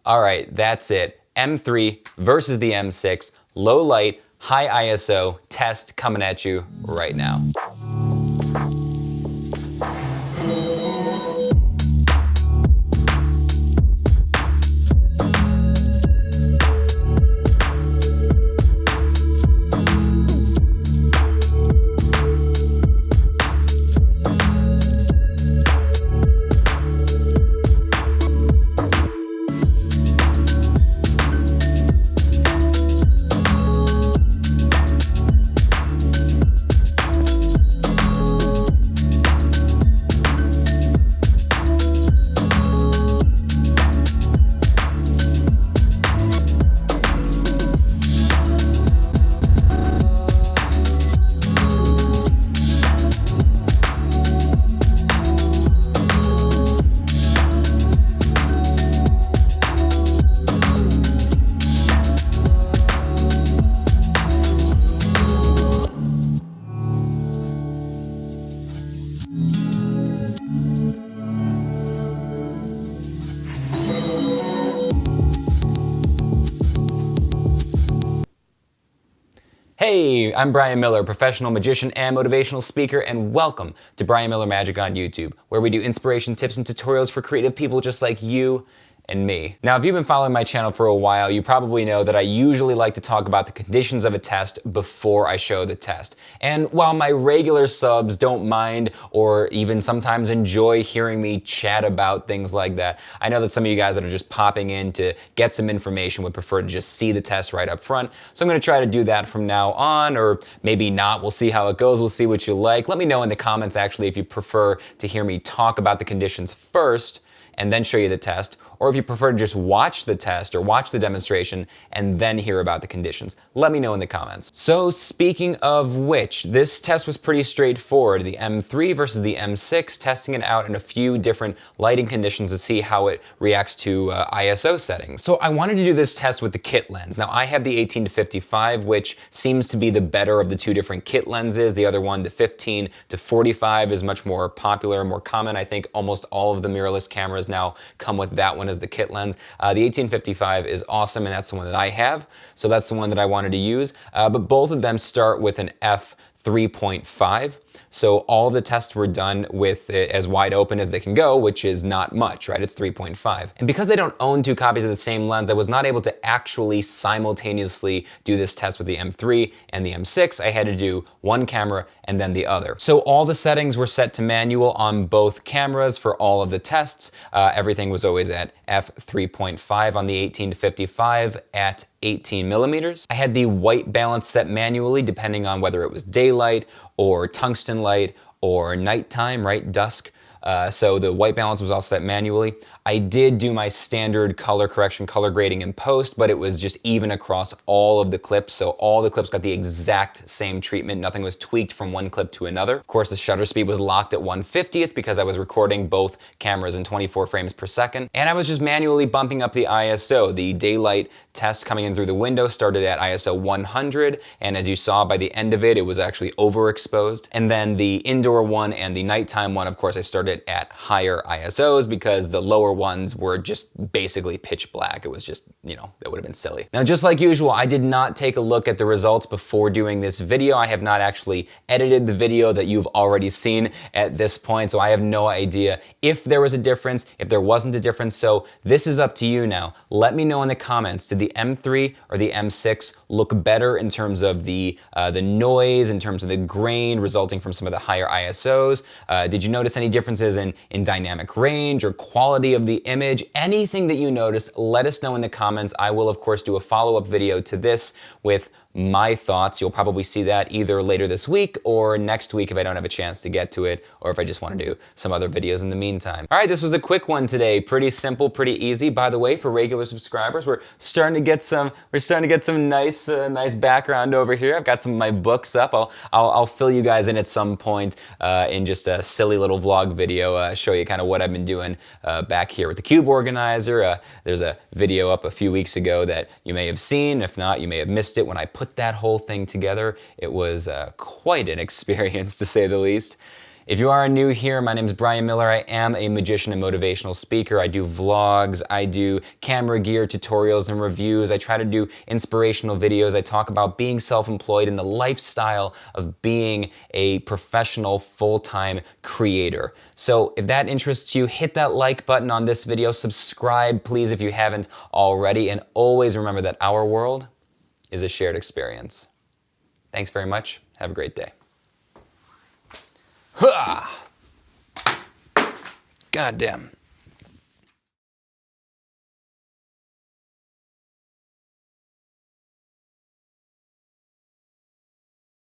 All right, that's it. M3 versus the M6, low light, high ISO test coming at you right now. Hey, I'm Brian Miller, professional magician and motivational speaker, and welcome to Brian Miller Magic on YouTube, where we do inspiration, tips, and tutorials for creative people just like you and me. Now, if you've been following my channel for a while, you probably know that I usually like to talk about the conditions of a test before I show the test. And while my regular subs don't mind or even sometimes enjoy hearing me chat about things like that, I know that some of you guys that are just popping in to get some information would prefer to just see the test right up front. So I'm gonna try to do that from now on, or maybe not. We'll see how it goes. We'll see what you like. Let me know in the comments actually if you prefer to hear me talk about the conditions first and then show you the test, or if you prefer to just watch the test or watch the demonstration and then hear about the conditions. Let me know in the comments. So speaking of which, this test was pretty straightforward. The M3 versus the M6, testing it out in a few different lighting conditions to see how it reacts to ISO settings. So I wanted to do this test with the kit lens. Now I have the 18-55, which seems to be the better of the two different kit lenses. The other one, the 15-45, is much more popular, more common. I think almost all of the mirrorless cameras now come with that one as the kit lens. The 18-55 is awesome, and that's the one that I have, so that's the one that I wanted to use. But both of them start with an f3.5. So all of the tests were done with it as wide open as they can go, which is not much, right? It's 3.5. And because I don't own two copies of the same lens, I was not able to actually simultaneously do this test with the M3 and the M6. I had to do one camera and then the other. So all the settings were set to manual on both cameras for all of the tests. Everything was always at f3.5 on the 18-55 at 18 millimeters. I had the white balance set manually depending on whether it was daylight or tungsten light or nighttime, right, dusk. So the white balance was all set manually. I did do my standard color correction, color grading in post, but it was just even across all of the clips. So all the clips got the exact same treatment. Nothing was tweaked from one clip to another. Of course, the shutter speed was locked at 1/50th because I was recording both cameras in 24 frames per second. And I was just manually bumping up the ISO. The daylight test coming in through the window started at ISO 100. And as you saw by the end of it, it was actually overexposed. And then the indoor one and the nighttime one, of course, I started at higher ISOs because the lower ones were just basically pitch black. It was just, you know, that would have been silly. Now, just like usual, I did not take a look at the results before doing this video. I have not actually edited the video that you've already seen at this point, so I have no idea if there was a difference, if there wasn't a difference. So this is up to you now. Let me know in the comments, did the M3 or the M6 look better in terms of the noise, in terms of the grain resulting from some of the higher ISOs? Did you notice any differences in dynamic range or quality of the image? Anything that you noticed, let us know in the comments. I will, of course, do a follow-up video to this with my thoughts. You'll probably see that either later this week or next week if I don't have a chance to get to it, or if I just want to do some other videos in the meantime. All right, this was a quick one today. Pretty simple, pretty easy. By the way, for regular subscribers, we're starting to get some nice nice background over here. I've got some of my books up. I'll fill you guys in at some point in just a silly little vlog video, show you kind of what I've been doing back here with the cube organizer. There's a video up a few weeks ago that you may have seen. If not, you may have missed it when I put that whole thing together. It was quite an experience, to say the least. If you are new here, my name is Brian Miller. I am a magician and motivational speaker. I do vlogs, I do camera gear tutorials and reviews. I try to do inspirational videos. I talk about being self-employed and the lifestyle of being a professional full-time creator. So if that interests you, hit that like button on this video. Subscribe, please, if you haven't already. And always remember that our world is a shared experience. Thanks very much. Have a great day. God damn.